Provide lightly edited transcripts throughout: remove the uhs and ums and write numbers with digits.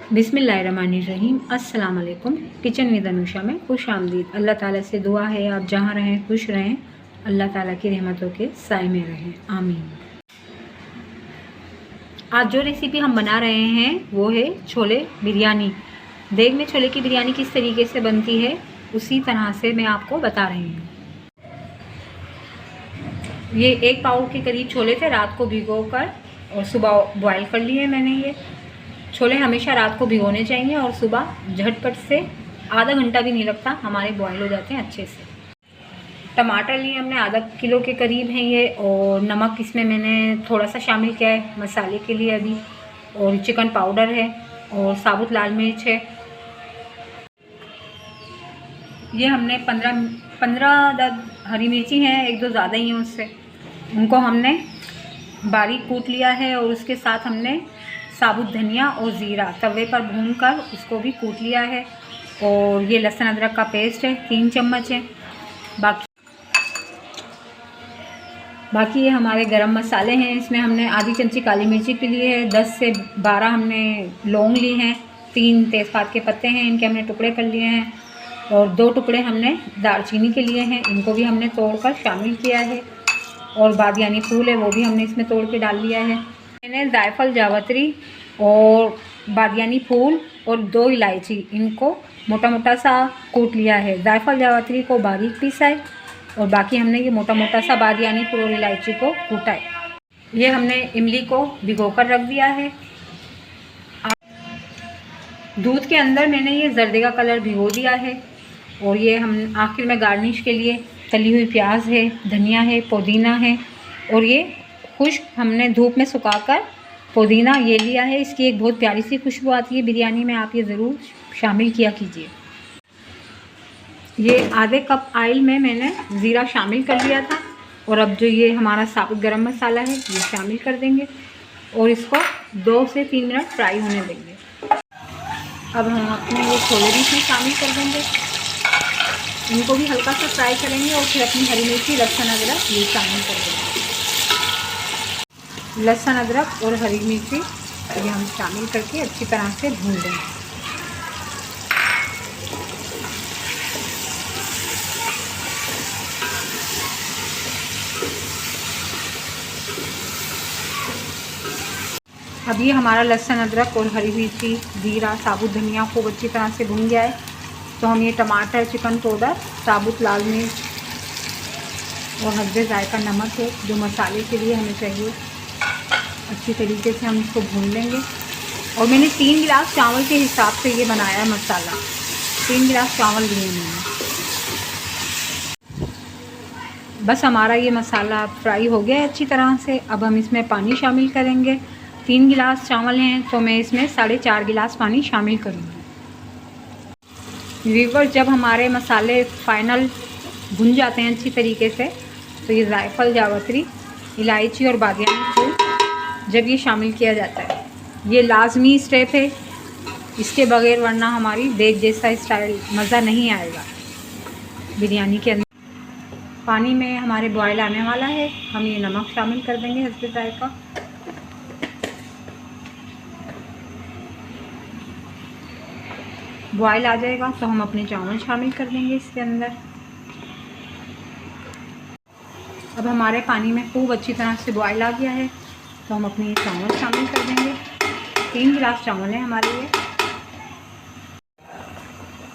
बिस्मिल्लाहिर्रहमानिर्रहीम। अस्सलाम वालेकुम। किचन विद अनुषा में खुश आमदीद। अल्लाह ताला से दुआ है आप जहाँ रहें खुश रहें, अल्लाह ताला की रहमतों के साए में रहें, आमीन। आज जो रेसिपी हम बना रहे हैं वो है छोले बिरयानी। देग में छोले की बिरयानी किस तरीके से बनती है उसी तरह से मैं आपको बता रही हूँ। ये 1 पाव के करीब छोले थे, रात को भिगोकर और सुबह बॉयल कर लिए मैंने। ये छोले हमेशा रात को भिगोने चाहिए और सुबह झटपट से आधा घंटा भी नहीं लगता, हमारे बॉयल हो जाते हैं अच्छे से। टमाटर लिए हमने आधा किलो के करीब हैं ये, और नमक इसमें मैंने थोड़ा सा शामिल किया है मसाले के लिए अभी, और चिकन पाउडर है और साबुत लाल मिर्च है। ये हमने 15 हरी मिर्ची हैं, 1-2 ज़्यादा ही हैं उससे, उनको हमने बारीक कूट लिया है। और उसके साथ हमने साबुत धनिया और ज़ीरा तवे पर भूनकर उसको भी कूट लिया है। और ये लहसुन अदरक का पेस्ट है 3 चम्मच है। बाकी ये हमारे गरम मसाले हैं, इसमें हमने आधी चमची काली मिर्ची के लिए है, 10 से 12 हमने लौंग ली हैं, 3 तेज़पात के पत्ते हैं, इनके हमने टुकड़े कर लिए हैं, और 2 टुकड़े हमने दालचीनी के लिए हैं, इनको भी हमने तोड़कर शामिल किया है। और बादियानी फूल है वो भी हमने इसमें तोड़ के डाल लिया है। मैंने जायफल जावित्री और बादियानी फूल और 2 इलायची, इनको मोटा मोटा सा कूट लिया है। जायफल जावित्री को बारीक पीसा है और बाकी हमने ये मोटा मोटा सा बादियानी फूल और इलायची को कूटा है। ये हमने इमली को भिगोकर रख दिया है। दूध के अंदर मैंने ये जर्दे का कलर भिगो दिया है। और ये हम आखिर में गार्निश के लिए तली हुई प्याज है, धनिया है, पुदीना है, और ये खुश्क हमने धूप में सुखाकर पुदीना ये लिया है। इसकी एक बहुत प्यारी सी खुशबू आती है बिरयानी में, आप ये ज़रूर शामिल किया कीजिए। ये आधे कप ऑयल में मैंने ज़ीरा शामिल कर लिया था। और अब जो ये हमारा साबुत गरम मसाला है ये शामिल कर देंगे और इसको 2 से 3 मिनट फ्राई होने देंगे। अब हम अपने ये छोले भी इसमें शामिल कर देंगे, इनको भी हल्का सा फ्राई करेंगे और फिर अपनी हरी मिर्ची, लहसुन अदरक ये शामिल कर देंगे। लहसुन अदरक और हरी मिर्ची ये हम शामिल करके अच्छी तरह से भून देंगे। अब ये हमारा लहसुन अदरक और हरी मिर्ची, जीरा, साबुत धनिया खूब अच्छी तरह से भून गया है। तो हम ये टमाटर, चिकन पाउडर, साबुत लाल मिर्च और हल्दे जायका नमक है जो मसाले के लिए हमें चाहिए, अच्छी तरीके से हम इसको भून लेंगे। और मैंने 3 गिलास चावल के हिसाब से ये बनाया है मसाला, 3 गिलास चावल लिए मैंने। बस हमारा ये मसाला फ्राई हो गया है अच्छी तरह से। अब हम इसमें पानी शामिल करेंगे। 3 गिलास चावल हैं तो मैं इसमें 4.5 गिलास पानी शामिल करूँगी। व्यूअर्स, जब हमारे मसाले फाइनल भुन जाते हैं अच्छी तरीके से तो ये जायफल जावित्री, इलायची और बादियानी फूल जब ये शामिल किया जाता है, ये लाजमी स्टेप है, इसके बगैर वरना हमारी देग जैसा स्टाइल मज़ा नहीं आएगा बिरयानी के अंदर। पानी में हमारे बॉयल आने वाला है, हम ये नमक शामिल कर देंगे हस्बे जायका। बॉयल आ जाएगा तो हम अपने चावल शामिल कर देंगे इसके अंदर। अब हमारे पानी में खूब अच्छी तरह से बॉयल आ गया है तो हम अपने चावल शामिल कर देंगे। 3 गिलास चावल हैं हमारे लिए।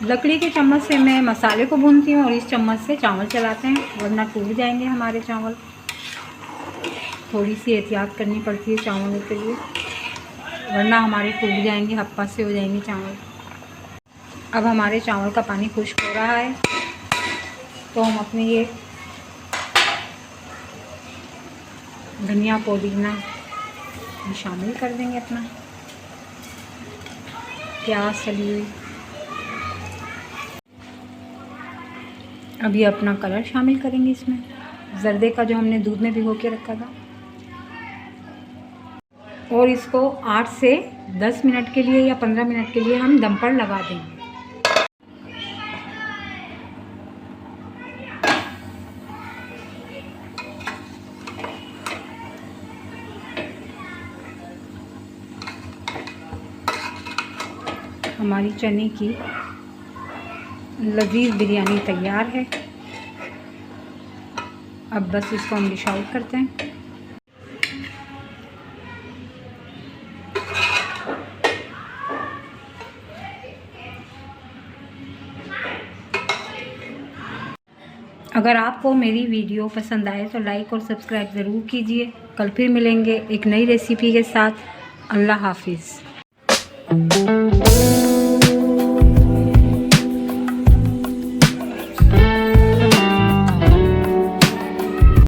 लकड़ी के चम्मच से मैं मसाले को भूनती हूँ और इस चम्मच से चावल चलाते हैं वरना टूट जाएंगे हमारे चावल। थोड़ी सी एहतियात करनी पड़ती है चावलों के लिए, वरना हमारे टूट जाएंगे, हप्पा से हो जाएंगे चावल। अब हमारे चावल का पानी खुश्क हो रहा है तो हम अपने ये धनिया, पुदीना शामिल कर देंगे, अपना प्याज तली हुई। अब ये अपना कलर शामिल करेंगे इसमें, जर्दे का जो हमने दूध में भिगो के रखा था। और इसको 8 से 10 मिनट के लिए या 15 मिनट के लिए हम दम पर लगा देंगे। हमारी चने की लजीज बिरयानी तैयार है। अब बस इसको हम डिश आउट करते हैं। अगर आपको मेरी वीडियो पसंद आए तो लाइक और सब्सक्राइब ज़रूर कीजिए। कल फिर मिलेंगे एक नई रेसिपी के साथ। अल्लाह हाफिज़।